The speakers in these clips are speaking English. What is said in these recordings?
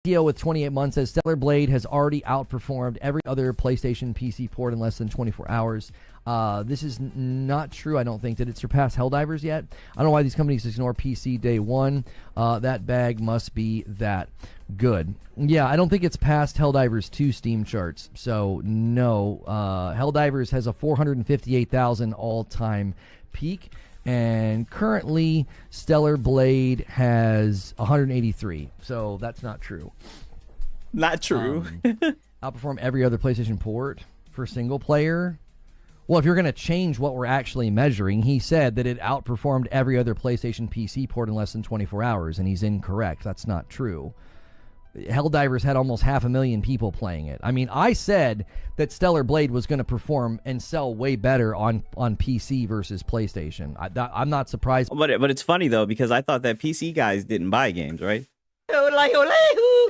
CEO with 28 months says Stellar Blade has already outperformed every other PlayStation PC port in less than 24 hours. This is not true. I don't think. Did it surpass Helldivers yet? I don't know why these companies ignore PC day one. That bag must be that good. Yeah, I don't think it's past Helldivers 2 Steam charts. So, no. Helldivers has a 458,000 all-time peak. And currently, Stellar Blade has 183. So, that's not true. Not true. Outperform every other PlayStation port for single player. Well, if you're going to change what we're actually measuring, he said that it outperformed every other PlayStation PC port in less than 24 hours, and he's incorrect. That's not true. Helldivers had almost 500,000 people playing it. I mean, I said that Stellar Blade was going to perform and sell way better on PC versus PlayStation. I'm not surprised. But it's funny, though, because I thought that PC guys didn't buy games, right?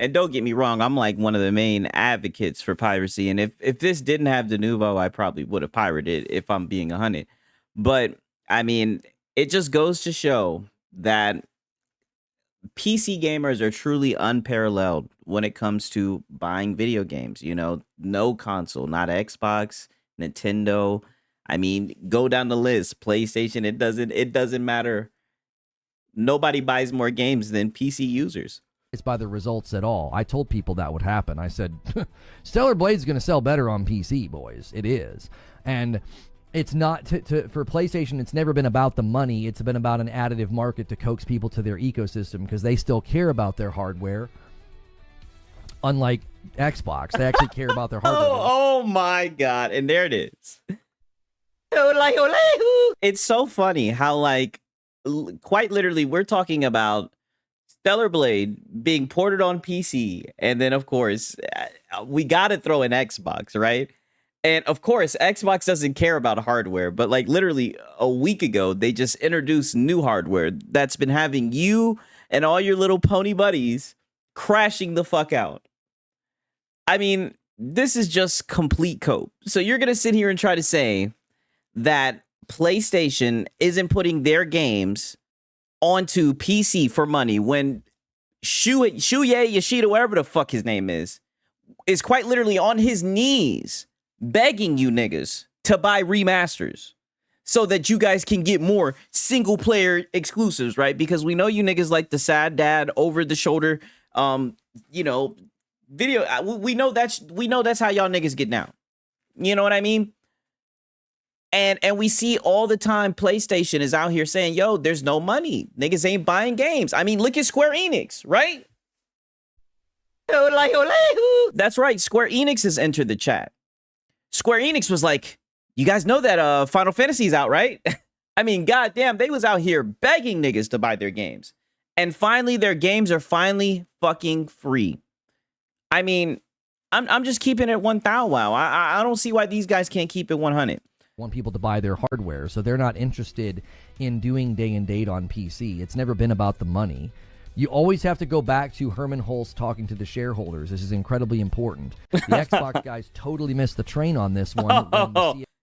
And don't get me wrong, I'm like one of the main advocates for piracy. And if this didn't have Denuvo, I probably would have pirated it, if I'm being 100. But, I mean, it just goes to show that PC gamers are truly unparalleled when it comes to buying video games. You know, no console, not Xbox, Nintendo. I mean, go down the list. PlayStation, it doesn't matter. Nobody buys more games than PC users. It's by the results at all. I told people that would happen. I said, Stellar Blade's going to sell better on PC, boys. It is. And it's not for PlayStation. It's never been about the money. It's been about an additive market to coax people to their ecosystem because they still care about their hardware. Unlike Xbox, they actually care about their hardware. Oh my God. And there it is. It's so funny how, like, quite literally, we're talking about Stellar Blade being ported on PC. And then, of course, we got to throw in Xbox, right? And of course, Xbox doesn't care about hardware, but like literally a week ago, they just introduced new hardware that's been having you and all your little pony buddies crashing the fuck out. I mean, this is just complete cope. So you're going to sit here and try to say that PlayStation isn't putting their games onto PC for money when Shuya Yoshida, whatever the fuck his name is quite literally on his knees begging you niggas to buy remasters so that you guys can get more single player exclusives, right? Because we know you niggas like the sad dad over the shoulder, you know, video. We know that's how y'all niggas get down. You know what I mean? And we see all the time PlayStation is out here saying, yo, there's no money. Niggas ain't buying games. I mean, look at Square Enix, right? That's right. Square Enix has entered the chat. Square Enix was like, you guys know that Final Fantasy's out, right? I mean, goddamn, they was out here begging niggas to buy their games. And finally, their games are finally fucking free. I mean, I'm just keeping it 1,000. Wow. I don't see why these guys can't keep it 100. Want people to buy their hardware, so they're not interested in doing day and date on PC. It's never been about the money. You always have to go back to Herman Hulst talking to the shareholders. This is incredibly important. The Xbox guys totally missed the train on this one.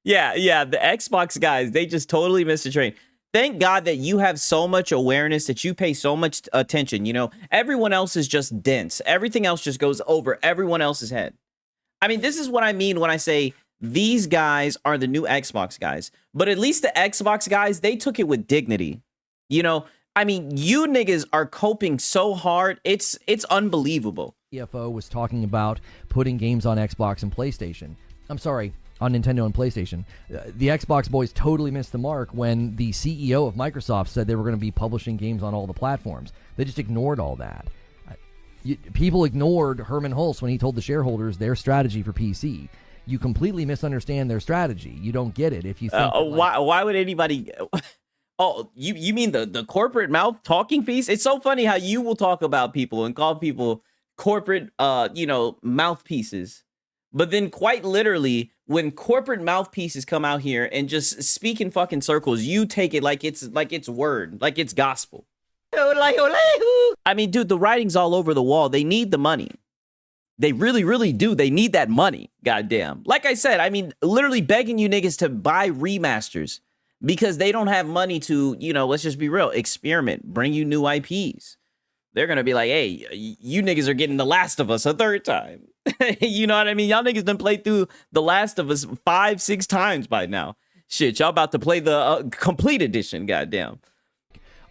Yeah, the Xbox guys, they just totally missed the train. Thank God that you have so much awareness, that you pay so much attention. You know, everyone else is just dense. Everything else just goes over everyone else's head. I mean, this is what I mean when I say these guys are the new Xbox guys. But at least the Xbox guys, they took it with dignity. You know, I mean, you niggas are coping so hard. It's unbelievable. CFO was talking about putting games on Xbox and PlayStation. I'm sorry, on Nintendo and PlayStation. The Xbox boys totally missed the mark when the CEO of Microsoft said they were going to be publishing games on all the platforms. They just ignored all that. People ignored Herman Hulst when he told the shareholders their strategy for PC. You completely misunderstand their strategy. You don't get it if you think why would anybody... Oh, you mean the corporate mouth talking piece? It's so funny how you will talk about people and call people corporate, mouthpieces. But then quite literally, when corporate mouthpieces come out here and just speak in fucking circles, you take it like it's word, like it's gospel. I mean, dude, the writing's all over the wall. They need the money. They really, really do. They need that money. Goddamn. Like I said, I mean, literally begging you niggas to buy remasters. Because they don't have money to, let's just be real, experiment, bring you new IPs. they're gonna be like, hey, you niggas are getting The Last of Us a third time. You know what I mean? Y'all niggas done played through The Last of Us 5-6 times by now. Shit, y'all about to play the complete edition, goddamn.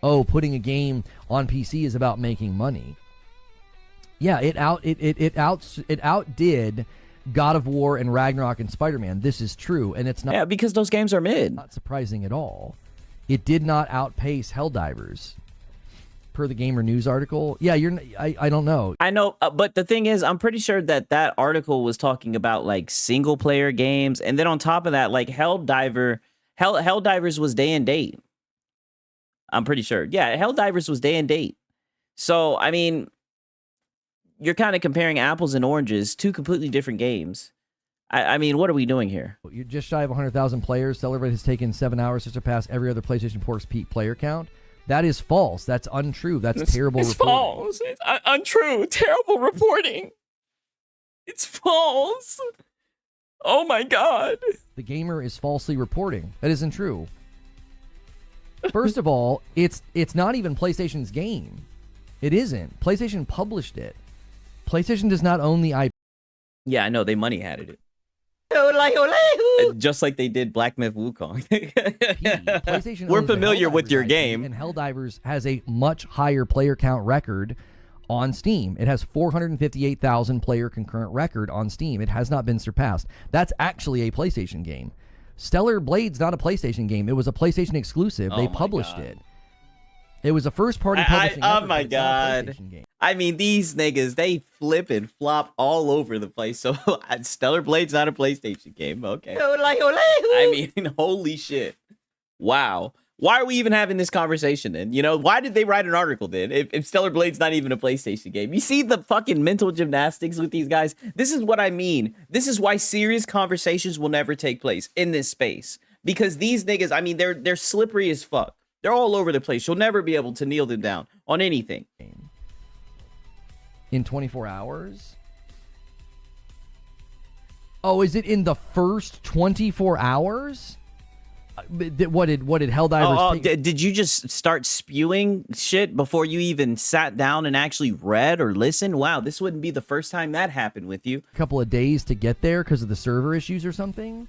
Oh, putting a game on PC is about making money. Yeah, it outdid God of War and Ragnarok and Spider-Man. This is true, and it's not. Yeah, because those games are mid. Not surprising at all. It did not outpace Helldivers, per the Gamer News article. Yeah, I don't know. I know, but the thing is, I'm pretty sure that article was talking about like single player games, and then on top of that, like Helldivers was day and date. I'm pretty sure. Yeah, Helldivers was day and date. So I mean, you're kind of comparing apples and oranges, two completely different games. I mean, what are we doing here? You're just shy of 100,000 players. Celebrate has taken 7 hours to surpass every other PlayStation Port's peak player count. That is false. That's untrue. That's terrible reporting. It's false. It's untrue. Terrible reporting. It's false. Oh my God. The Gamer is falsely reporting. That isn't true. First of all, it's not even PlayStation's game. It isn't. PlayStation published it. PlayStation does not own the IP. Yeah, I know. They money had it. Just like they did Black Myth Wukong. PlayStation We're familiar with your IP, game. and Helldivers has a much higher player count record on Steam. It has 458,000 player concurrent record on Steam. It has not been surpassed. That's actually a PlayStation game. Stellar Blade's not a PlayStation game. It was a PlayStation exclusive. They published it. It was a first-party publishing effort, oh my God. I mean, these niggas, they flip and flop all over the place. So Stellar Blade's not a PlayStation game. Okay. I mean, holy shit. Wow. Why are we even having this conversation then? You know, why did they write an article then if Stellar Blade's not even a PlayStation game? You see the fucking mental gymnastics with these guys? This is what I mean. This is why serious conversations will never take place in this space. Because these niggas, I mean, they're slippery as fuck. They're all over the place. You'll never be able to kneel them down on anything. In 24 hours? Oh, is it in the first 24 hours? What did Helldivers take? Did you just start spewing shit before you even sat down and actually read or listened? Wow, this wouldn't be the first time that happened with you. A couple of days to get there because of the server issues or something?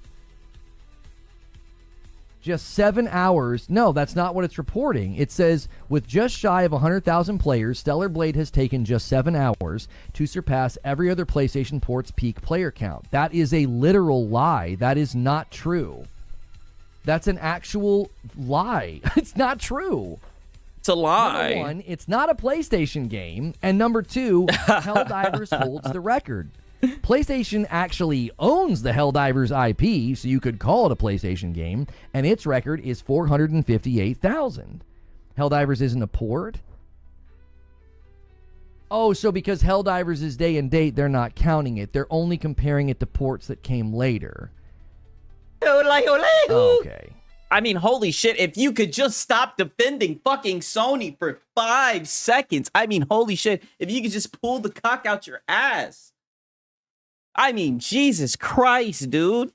Just 7 hours. No, that's not what it's reporting. It says, with just shy of 100,000 players, Stellar Blade has taken just 7 hours to surpass every other PlayStation Port's peak player count. That is a literal lie. That is not true. That's an actual lie. It's not true. It's a lie. Number one, it's not a PlayStation game. And number two, Helldivers holds the record. PlayStation actually owns the Helldivers IP, so you could call it a PlayStation game, and its record is 458,000. Helldivers isn't a port? Oh, so because Helldivers is day and date, they're not counting it. They're only comparing it to ports that came later. Okay. I mean, holy shit, if you could just stop defending fucking Sony for 5 seconds. I mean, holy shit, if you could just pull the cock out your ass. I mean, Jesus Christ, dude.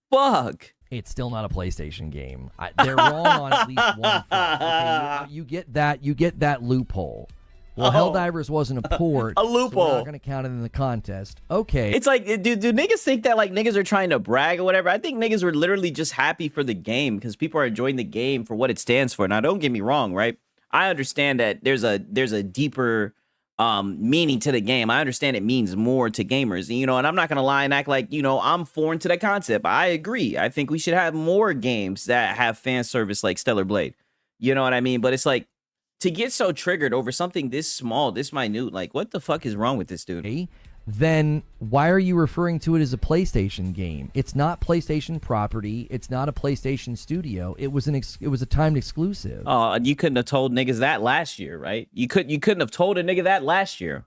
Fuck. It's still not a PlayStation game. They're wrong on at least one front. Okay, you get that loophole. Well, Helldivers wasn't a port. A loophole. So we're not going to count it in the contest. Okay. It's like, do niggas think that like niggas are trying to brag or whatever? I think niggas were literally just happy for the game because people are enjoying the game for what it stands for. Now, don't get me wrong, right? I understand that there's a deeper meaning to the game. I understand it means more to gamers, you know, and I'm not going to lie and act like, you know, I'm foreign to that concept. I agree. I think we should have more games that have fan service like Stellar Blade. You know what I mean? But it's like, to get so triggered over something this small, this minute, like, what the fuck is wrong with this dude? Then why are you referring to it as a PlayStation game? It's not PlayStation property. It's not a PlayStation studio. It was a timed exclusive. Oh, you couldn't have told niggas that last year, right? You couldn't have told a nigga that last year.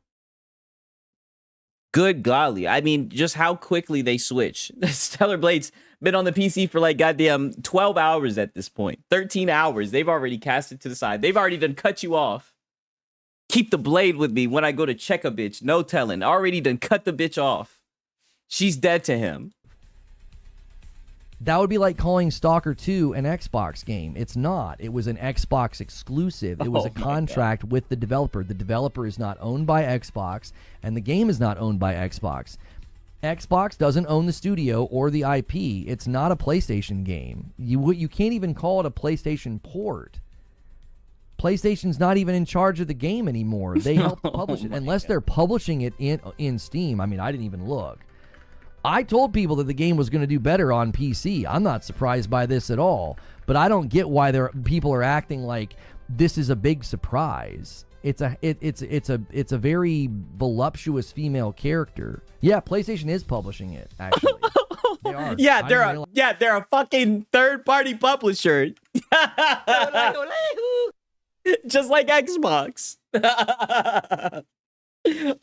Good golly. I mean, just how quickly they switch. Stellar Blade's been on the PC for like goddamn 12 hours at this point. 13 hours. They've already cast it to the side. They've already done cut you off. Keep the blade with me when I go to check a bitch. No telling. Already done cut the bitch off. She's dead to him. That would be like calling Stalker 2 an Xbox game. It's not. It was an Xbox exclusive. It was a contract with the developer. The developer is not owned by Xbox, and the game is not owned by Xbox. Xbox doesn't own the studio or the IP. It's not a PlayStation game. You can't even call it a PlayStation port. PlayStation's not even in charge of the game anymore. They help publish it. Unless they're publishing it in Steam. I mean, I didn't even look. I told people that the game was going to do better on PC. I'm not surprised by this at all, but I don't get why people are acting like this is a big surprise. It's a very voluptuous female character. Yeah, PlayStation is publishing it, actually. They are. Yeah, they're a fucking third-party publisher. Just like Xbox.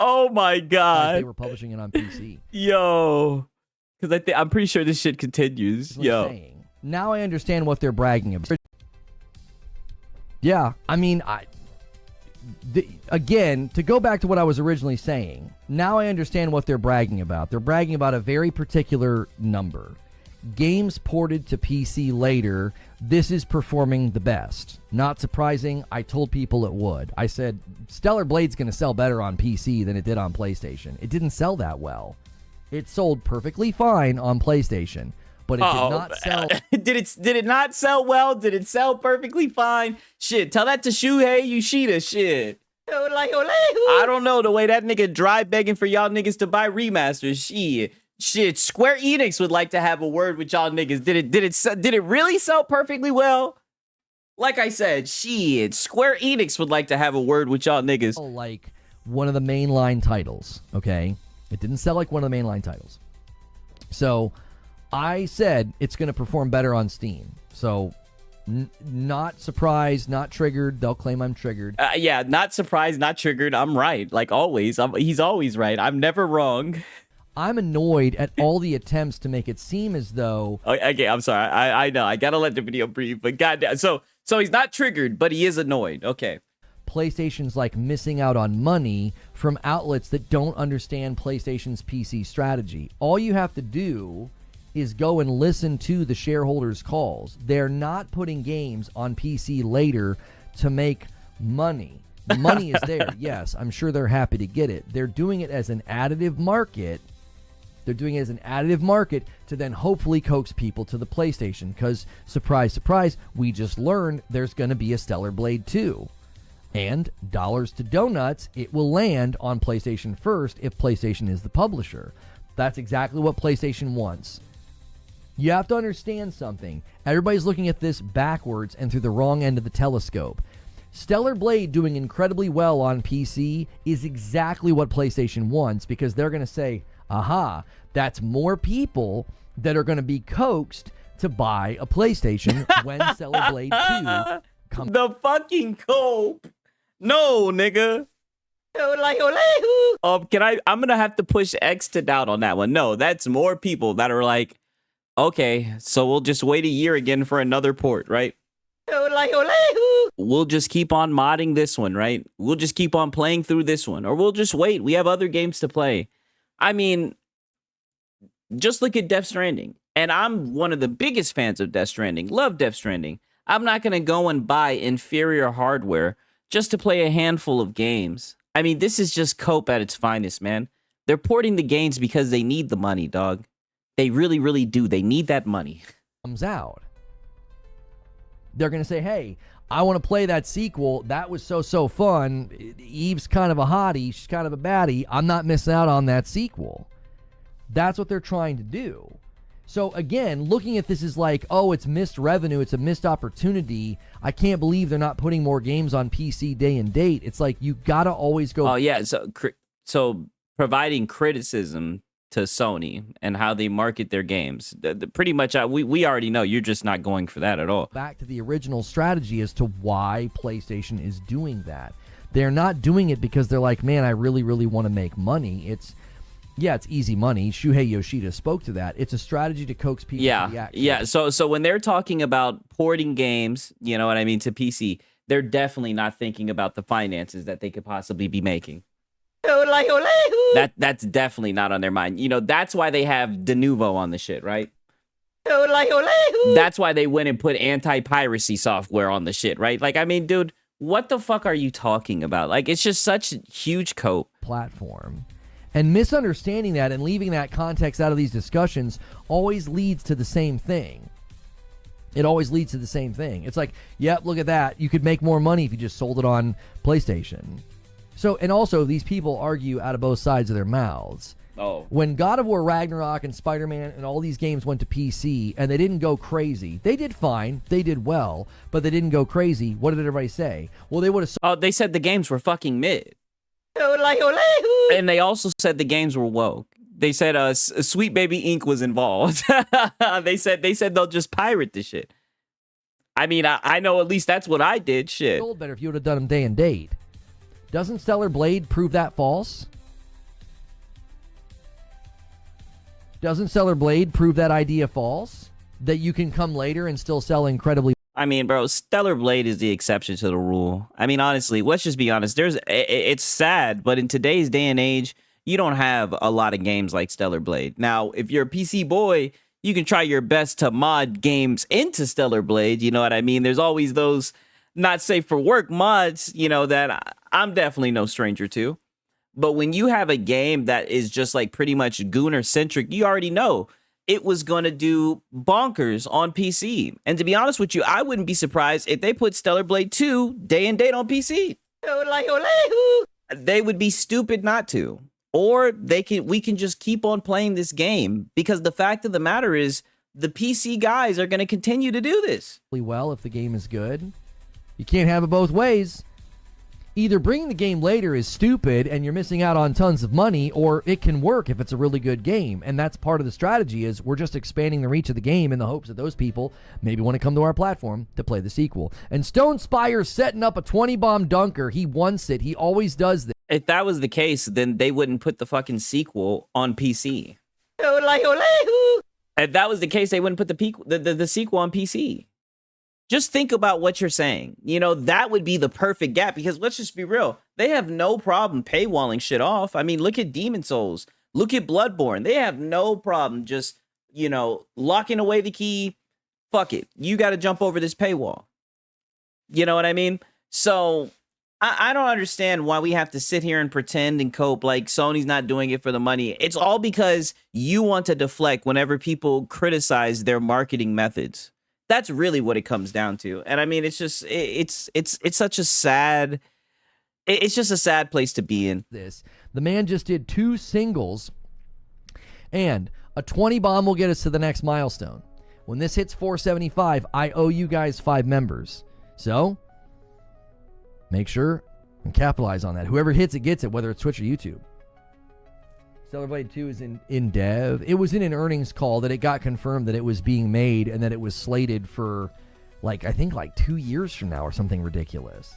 Oh my god. They were publishing it on PC. Yo. Because I'm pretty sure this shit continues. Yo. Now I understand what they're bragging about. Yeah, I mean, again, to go back to what I was originally saying, now I understand what they're bragging about. They're bragging about a very particular number. Games ported to PC later, this is performing the best. Not surprising, I told people it would. I said, Stellar Blade's going to sell better on PC than it did on PlayStation. It didn't sell that well. It sold perfectly fine on PlayStation, but it did not sell. Did it not sell well? Did it sell perfectly fine? Shit, tell that to Shuhei Yoshida, shit. I don't know, the way that nigga dry begging for y'all niggas to buy remasters, shit, Square Enix would like to have a word with y'all niggas. Did it really sell perfectly well? Like I said, shit, Square Enix would like to have a word with y'all niggas. Like one of the mainline titles, okay? It didn't sell like one of the mainline titles. So I said it's going to perform better on Steam. So not surprised, not triggered. They'll claim I'm triggered. Yeah, not surprised, not triggered. I'm right. Like always. He's always right. I'm never wrong. I'm annoyed at all the attempts to make it seem as though... Okay, I'm sorry. I know. I gotta let the video breathe, but goddamn. So he's not triggered, but he is annoyed. Okay. PlayStation's like missing out on money from outlets that don't understand PlayStation's PC strategy. All you have to do is go and listen to the shareholders' calls. They're not putting games on PC later to make money. The money is there. Yes, I'm sure they're happy to get it. They're doing it as an additive market. They're doing it as an additive market to then hopefully coax people to the PlayStation. Because, surprise, surprise, we just learned there's going to be a Stellar Blade 2. And, dollars to donuts, it will land on PlayStation first if PlayStation is the publisher. That's exactly what PlayStation wants. You have to understand something. Everybody's looking at this backwards and through the wrong end of the telescope. Stellar Blade doing incredibly well on PC is exactly what PlayStation wants, because they're going to say, aha, that's more people that are going to be coaxed to buy a PlayStation when Stellar Blade 2 comes. The fucking cope. No, nigga. I'm going to have to push X to doubt on that one. No, that's more people that are like, okay, so we'll just wait a year again for another port, right? We'll just keep on modding this one, right? We'll just keep on playing through this one. Or we'll just wait. We have other games to play. I mean, just look at Death Stranding. And I'm one of the biggest fans of Death Stranding. Love Death Stranding. I'm not going to go and buy inferior hardware just to play a handful of games. I mean, this is just cope at its finest, man. They're porting the games because they need the money, dog. They really, really do. They need that money. Comes out. They're going to say, hey, I want to play that sequel. That was so fun. Eve's kind of a hottie. She's kind of a baddie. I'm not missing out on that sequel. That's what they're trying to do. So again, looking at this is like, oh, it's missed revenue. It's a missed opportunity. I can't believe they're not putting more games on PC day and date. It's like, you got to always go. Oh, yeah. So providing criticism to Sony and how they market their games. Pretty much, we already know you're just not going for that at all. Back to the original strategy as to why PlayStation is doing that. They're not doing it because they're like, man, I really, really want to make money. It's easy money. Shuhei Yoshida spoke to that. It's a strategy to coax people to the action. Yeah. So when they're talking about porting games, you know what I mean, to PC, they're definitely not thinking about the finances that they could possibly be making. That's definitely not on their mind. You know, that's why they have De Nouveau on the shit, right? That's why they went and put anti-piracy software on the shit, right? Like, I mean, dude, what the fuck are you talking about? Like, it's just such huge cope. Platform. And misunderstanding that and leaving that context out of these discussions always leads to the same thing. It always leads to the same thing. It's like, yep, look at that. You could make more money if you just sold it on PlayStation. So, and also, these people argue out of both sides of their mouths. Oh. When God of War Ragnarok and Spider-Man and all these games went to PC and they didn't go crazy, they did fine, they did well, but they didn't go crazy. What did everybody say? Well, they would have... Oh, they said the games were fucking mid. And they also said the games were woke. They said Sweet Baby Inc. was involved. they said they'll just pirate the shit. I mean, I know at least that's what I did. Shit. Sold better if you would have done them day and date. Doesn't Stellar Blade prove that false? Doesn't Stellar Blade prove that idea false? That you can come later and still sell incredibly... I mean, bro, Stellar Blade is the exception to the rule. I mean, honestly, let's just be honest. It's sad, but in today's day and age, you don't have a lot of games like Stellar Blade. Now, if you're a PC boy, you can try your best to mod games into Stellar Blade. You know what I mean? There's always those not safe for work mods, you know, that I'm definitely no stranger to. But when you have a game that is just like pretty much Gooner centric, you already know it was going to do bonkers on PC. And to be honest with you, I wouldn't be surprised if they put Stellar Blade 2 day and date on PC. They would be stupid not to. Or we can just keep on playing this game, because the fact of the matter is the PC guys are going to continue to do this. Well, if the game is good, you can't have it both ways. Either bringing the game later is stupid and you're missing out on tons of money, or it can work if it's a really good game. And that's part of the strategy, is we're just expanding the reach of the game in the hopes that those people maybe want to come to our platform to play the sequel. And Stone Spire's setting up a 20-bomb dunker. He wants it. He always does this. If that was the case, then they wouldn't put the fucking sequel on PC. If that was the case, they wouldn't put the sequel on PC. Just think about what you're saying. You know, that would be the perfect gap, because let's just be real. They have no problem paywalling shit off. I mean, look at Demon Souls. Look at Bloodborne. They have no problem just, you know, locking away the key. Fuck it. You got to jump over this paywall. You know what I mean? So I don't understand why we have to sit here and pretend and cope like Sony's not doing it for the money. It's all because you want to deflect whenever people criticize their marketing methods. That's really what it comes down to. And I mean, it's just, it's such a sad, it's just a sad place to be in. The man just did 2 singles, and a 20 bomb will get us to the next milestone. When this hits 475, I owe you guys 5 members. So make sure and capitalize on that. Whoever hits it gets it, whether it's Twitch or YouTube. Stellar Blade 2 is in dev. It was in an earnings call that it got confirmed that it was being made and that it was slated for, like, I think like 2 years from now or something ridiculous.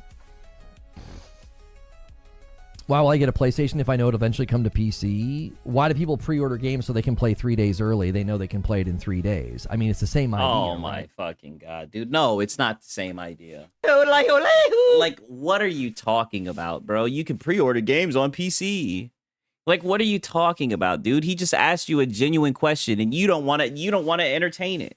Why will I get a PlayStation if I know it'll eventually come to PC? Why do people pre-order games so they can play 3 days early? They know they can play it in 3 days. I mean, it's the same idea. Oh, my fucking God, dude. No, it's not the same idea. Like, what are you talking about, bro? You can pre-order games on PC. Like, what are you talking about, dude? He just asked you a genuine question, and you don't want to entertain it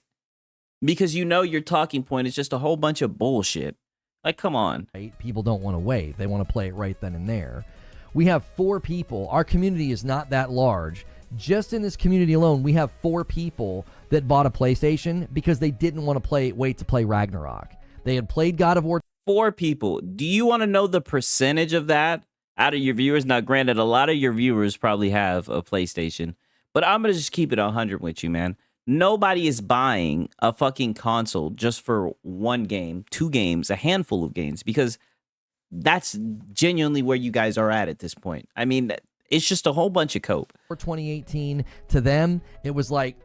because you know your talking point is just a whole bunch of bullshit. Like, come on. People don't want to wait. They want to play it right then and there. We have 4 people. Our community is not that large. Just in this community alone, we have 4 people that bought a PlayStation because they didn't want to wait to play Ragnarok. They had played God of War. 4 people. Do you want to know the percentage of that out of your viewers? Now, granted, a lot of your viewers probably have a PlayStation, but I'm going to just keep it 100 with you, man. Nobody is buying a fucking console just for 1 game, 2 games, a handful of games, because that's genuinely where you guys are at this point. I mean, it's just a whole bunch of cope. For 2018, to them, it was like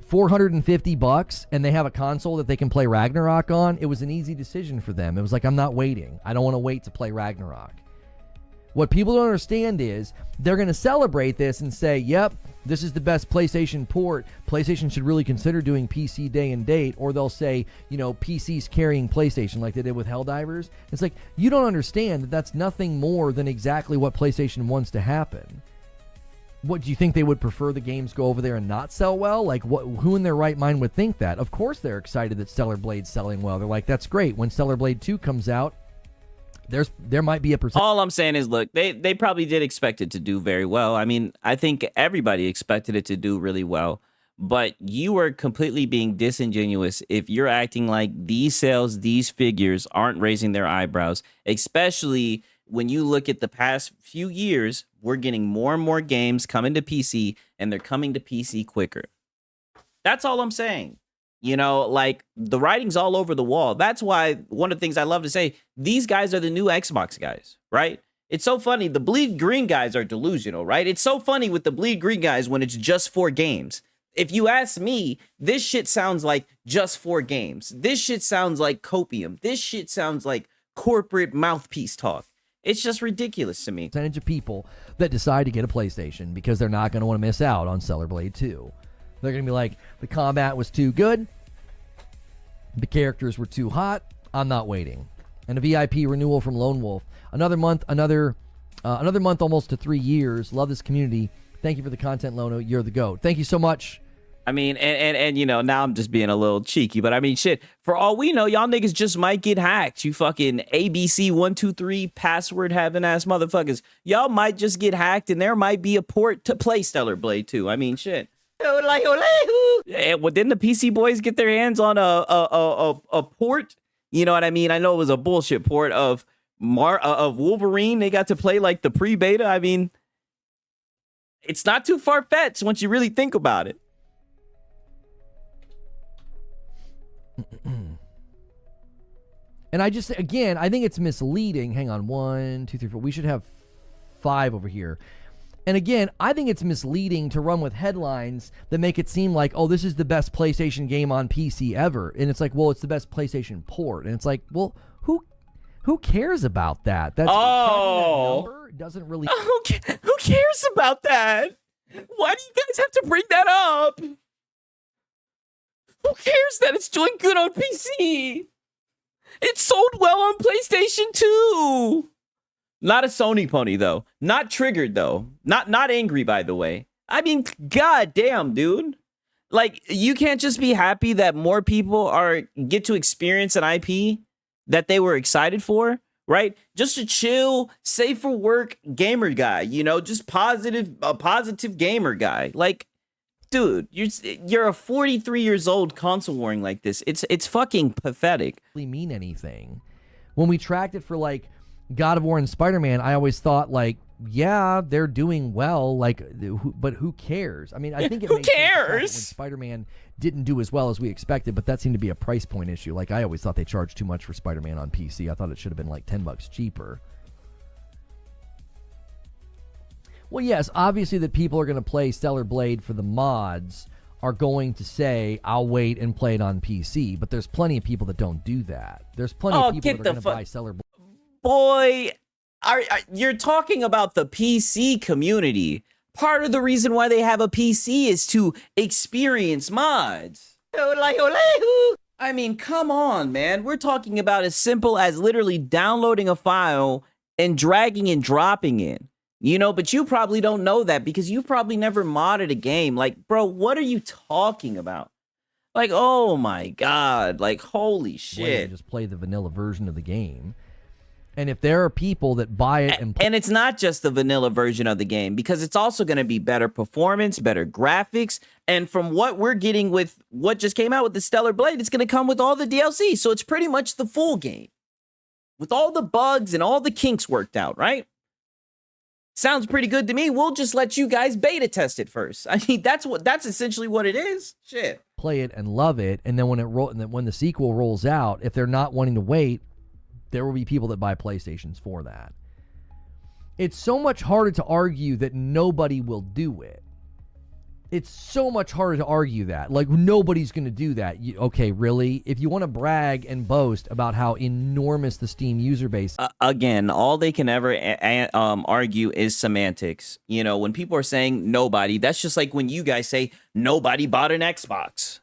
$450, and they have a console that they can play Ragnarok on. It was an easy decision for them. It was like, I'm not waiting. I don't want to wait to play Ragnarok. What people don't understand is they're going to celebrate this and say, yep, this is the best PlayStation port. PlayStation should really consider doing PC day and date. Or they'll say, you know, PC's carrying PlayStation like they did with Helldivers. It's like, you don't understand that that's nothing more than exactly what PlayStation wants to happen. What do you think they would prefer the games go over there and not sell well? Like, who in their right mind would think that? Of course they're excited that Stellar Blade's selling well. They're like, that's great. When Stellar Blade 2 comes out, there might be a percent. All I'm saying is, look, they probably did expect it to do very well. I mean, I think everybody expected it to do really well, but you are completely being disingenuous if you're acting like these sales, these figures aren't raising their eyebrows, especially when you look at the past few years. We're getting more and more games coming to PC, and they're coming to PC quicker. That's all I'm saying. You know, like, the writing's all over the wall. That's why one of the things I love to say, these guys are the new Xbox guys, right? It's so funny. The Bleed Green guys are delusional, right? It's so funny with the Bleed Green guys when it's just 4 games. If you ask me, this shit sounds like just 4 games. This shit sounds like copium. This shit sounds like corporate mouthpiece talk. It's just ridiculous to me. Percentage of people that decide to get a PlayStation because they're not going to want to miss out on Stellar Blade 2. They're going to be like, the combat was too good. The characters were too hot. I'm not waiting. And a VIP renewal from Lone Wolf. Another month, almost to 3 years. Love this community. Thank you for the content, Lono. You're the GOAT. Thank you so much. I mean, and you know, now I'm just being a little cheeky, but I mean, shit, for all we know, y'all niggas just might get hacked. You fucking ABC123 password having ass motherfuckers. Y'all might just get hacked, and there might be a port to play Stellar Blade 2. I mean, shit. And well, didn't the PC boys get their hands on a port? You know what I mean? I know it was a bullshit port of Wolverine. They got to play like the pre-beta. I mean, it's not too far-fetched once you really think about it. And I just, again, I think it's misleading. Hang on, 1, 2, 3, 4. We should have 5 over here. And again, I think it's misleading to run with headlines that make it seem like, oh, this is the best PlayStation game on PC ever. And it's like, well, it's the best PlayStation port. And it's like, well, who cares about that? That's that number doesn't really. Who cares about that? Why do you guys have to bring that up? Who cares that it's doing good on PC? It sold well on PlayStation 2. Not a Sony pony, though. Not triggered, though. Not angry, by the way. I mean, goddamn, dude. Like, you can't just be happy that more people get to experience an IP that they were excited for, right? Just a chill, safe for work gamer guy, you know, just a positive gamer guy. Like, dude, you're a 43 years old console warring like this. It's fucking pathetic. Really mean anything. When we tracked it for like God of War and Spider-Man, I always thought like, yeah, they're doing well, like, but who cares? I mean, I think it makes sense when Spider-Man didn't do as well as we expected, but that seemed to be a price point issue. Like, I always thought they charged too much for Spider-Man on PC. I thought it should have been like $10 cheaper. Well, yes, obviously that people are going to play Stellar Blade for the mods are going to say, I'll wait and play it on PC, but there's plenty of people that don't do that. There's plenty of people that are going to buy Stellar Blade. Boy, you're talking about the PC community. Part of the reason why they have a PC is to experience mods. I mean, come on, man. We're talking about as simple as literally downloading a file and dragging and dropping it. You know, but you probably don't know that because you've probably never modded a game. Like, bro, what are you talking about? Like, oh my God. Like, holy shit. Just play the vanilla version of the game. And if there are people that buy it and it's not just the vanilla version of the game, because it's also going to be better performance, better graphics. And from what we're getting with what just came out with the Stellar Blade, it's going to come with all the DLC. So it's pretty much the full game with all the bugs and all the kinks worked out, right? Sounds pretty good to me. We'll just let you guys beta test it first. I mean, that's essentially what it is. Shit. Play it and love it, and then when the sequel rolls out, if they're not wanting to wait, there will be people that buy PlayStations for that. It's so much harder to argue that nobody will do it. It's so much harder to argue that. Like, nobody's going to do that. Okay, really? If you want to brag and boast about how enormous the Steam user base... Again, all they can ever argue is semantics. You know, when people are saying nobody, that's just like when you guys say nobody bought an Xbox.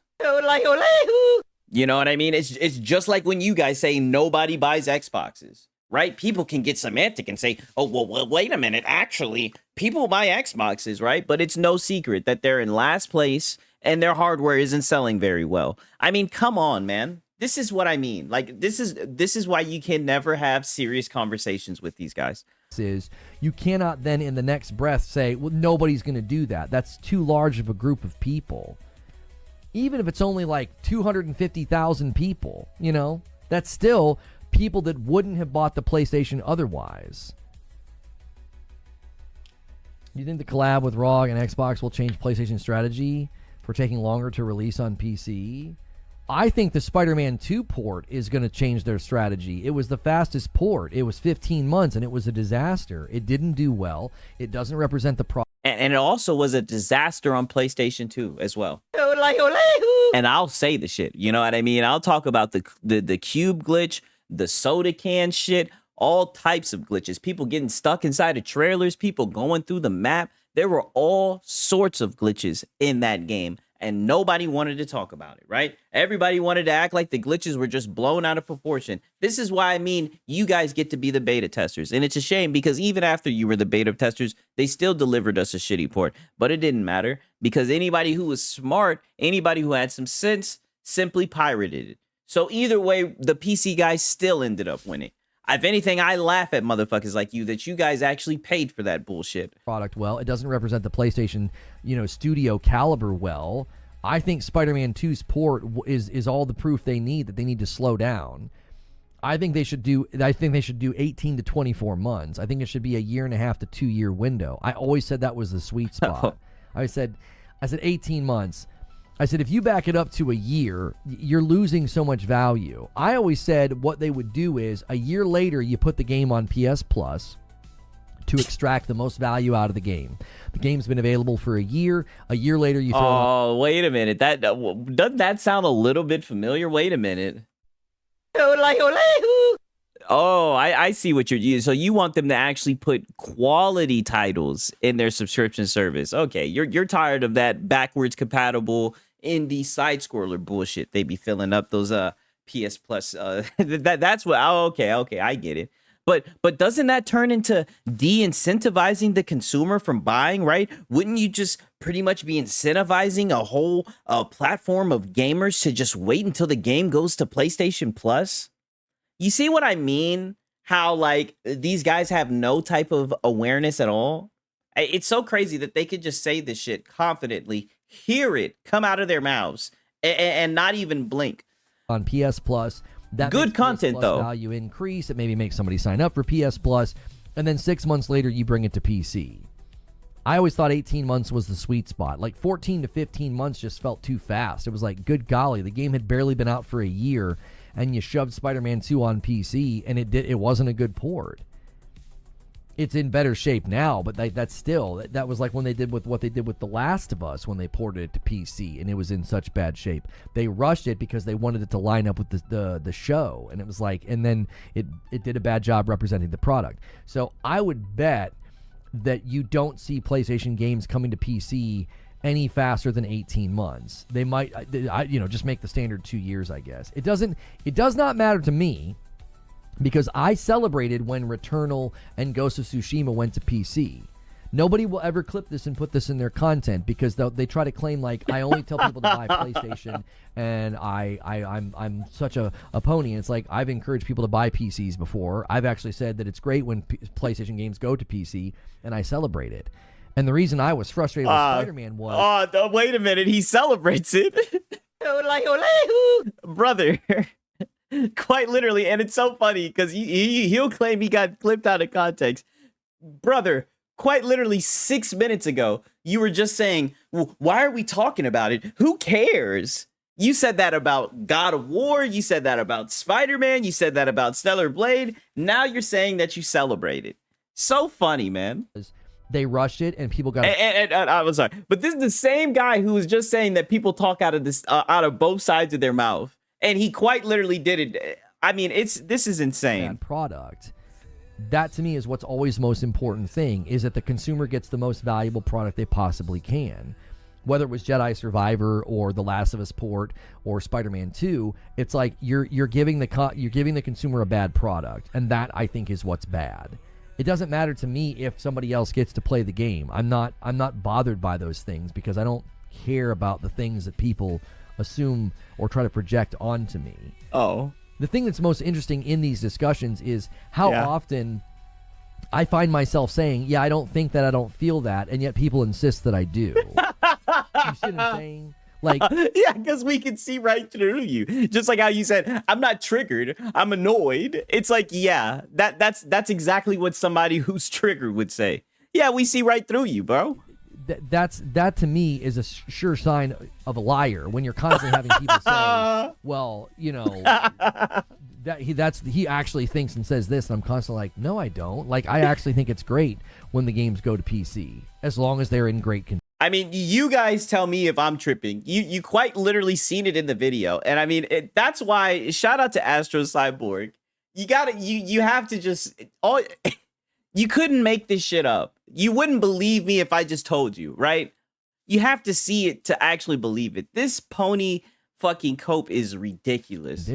You know what I mean? It's just like when you guys say nobody buys Xboxes, right? People can get semantic and say, oh, well, wait a minute. Actually, people buy Xboxes, right? But it's no secret that they're in last place and their hardware isn't selling very well. I mean, come on, man. This is what I mean. Like, this is why you can never have serious conversations with these guys. Is you cannot then in the next breath say, well, nobody's going to do that. That's too large of a group of people. Even if it's only like 250,000 people, you know, that's still people that wouldn't have bought the PlayStation otherwise. You think the collab with ROG and Xbox will change PlayStation strategy for taking longer to release on PC? I think the Spider-Man 2 port is going to change their strategy. It was the fastest port. It was 15 months, and it was a disaster. It didn't do well. It doesn't represent the product. And it also was a disaster on PlayStation 2 as well. And I'll say the shit. You know what I mean? I'll talk about the cube glitch, the soda can shit, all types of glitches. People getting stuck inside of trailers, people going through the map. There were all sorts of glitches in that game. And nobody wanted to talk about it, right? Everybody wanted to act like the glitches were just blown out of proportion. This is why I mean you guys get to be the beta testers. And it's a shame because even after you were the beta testers, they still delivered us a shitty port. But it didn't matter because anybody who was smart, anybody who had some sense, simply pirated it. So either way, the PC guys still ended up winning. If anything, I laugh at motherfuckers like you that you guys actually paid for that bullshit. Product well. It doesn't represent the PlayStation, studio caliber well. I think Spider-Man 2's port is all the proof they need that they need to slow down. I think they should do 18 to 24 months. I think it should be a 1.5 to 2 year window. I always said that was the sweet spot. I said 18 months. I said, if you back it up to a year, you're losing so much value. I always said what they would do is a year later, you put the game on PS Plus to extract the most value out of the game. The game's been available for a year. A year later, you throw it on. Oh, wait a minute. Doesn't that sound a little bit familiar? Wait a minute. Oh, I see what you're using. So you want them to actually put quality titles in their subscription service. Okay, you're tired of that backwards compatible indie side scroller bullshit. They be filling up those PS Plus. That's what. Oh, okay, I get it. But doesn't that turn into de-incentivizing the consumer from buying, right? Wouldn't you just pretty much be incentivizing a whole platform of gamers to just wait until the game goes to PlayStation Plus? You see what I mean? How like these guys have no type of awareness at all? It's so crazy that they could just say this shit confidently, hear it come out of their mouths, and not even blink. On PS Plus, that good makes content PS Plus though. Value increase. It maybe makes somebody sign up for PS Plus, and then 6 months later you bring it to PC. I always thought 18 months was the sweet spot. Like 14 to 15 months just felt too fast. It was like, good golly, the game had barely been out for a year, and you shoved Spider-Man 2 on PC, and it wasn't a good port. It's in better shape now, but that's still, that was like when they did with what they did with The Last of Us when they ported it to PC, and it was in such bad shape. They rushed it because they wanted it to line up with the show, and it was like, and then it did a bad job representing the product. So I would bet that you don't see PlayStation games coming to PC any faster than 18 months. They might, just make the standard 2 years, I guess. It does not matter to me because I celebrated when Returnal and Ghost of Tsushima went to PC. Nobody will ever clip this and put this in their content because they try to claim like I only tell people to buy PlayStation and I'm such a pony. And it's like I've encouraged people to buy PCs before. I've actually said that it's great when PlayStation games go to PC, and I celebrate it. And the reason I was frustrated with Spider-Man was... wait a minute. He celebrates it. Brother. Quite literally. And it's so funny because he'll claim he got clipped out of context. Brother, quite literally 6 minutes ago, you were just saying, well, why are we talking about it? Who cares? You said that about God of War. You said that about Spider-Man. You said that about Stellar Blade. Now you're saying that you celebrate it. So funny, man. They rushed it, and people got. And I was sorry, but this is the same guy who was just saying that people talk out of both sides of their mouth, and he quite literally did it. I mean, this is insane. That product. That to me is what's always the most important thing: is that the consumer gets the most valuable product they possibly can. whether it was Jedi Survivor or The Last of Us port or Spider-Man 2, it's like you're giving the consumer a bad product, and that I think is what's bad. It doesn't matter to me if somebody else gets to play the game. I'm not bothered by those things because I don't care about the things that people assume or try to project onto me. Oh. The thing that's most interesting in these discussions is how often I find myself saying, yeah, I don't think that, I don't feel that, and yet people insist that I do. You see what I'm saying? Like, yeah, because we can see right through you. Just like how you said, I'm not triggered, I'm annoyed. It's like, yeah, that's exactly what somebody who's triggered would say. Yeah, we see right through you, bro. That to me is a sure sign of a liar when you're constantly having people say, well, you know, he actually thinks and says this, and I'm constantly like, no, I don't. Like, I actually think it's great when the games go to PC, as long as they're in great condition. I mean, you guys tell me if I'm tripping. You quite literally seen it in the video, and I mean, that's why. Shout out to Astro Cyborg. You have to just you couldn't make this shit up. You wouldn't believe me if I just told you, right? You have to see it to actually believe it. This pony fucking cope is ridiculous.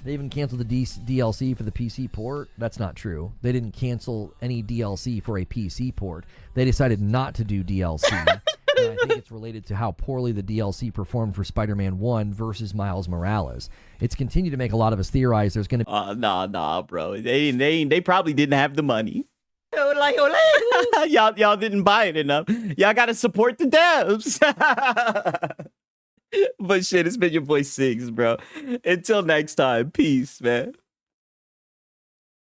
They even canceled the DLC for the PC port. That's not true. They didn't cancel any DLC for a PC port. They decided not to do DLC. And I think it's related to how poorly the DLC performed for Spider-Man 1 versus Miles Morales. It's continued to make a lot of us theorize there's going to nah, bro. They probably didn't have the money. y'all didn't buy it enough. Y'all got to support the devs. But shit, it's been your boy Siggs, bro. Until next time, peace, man.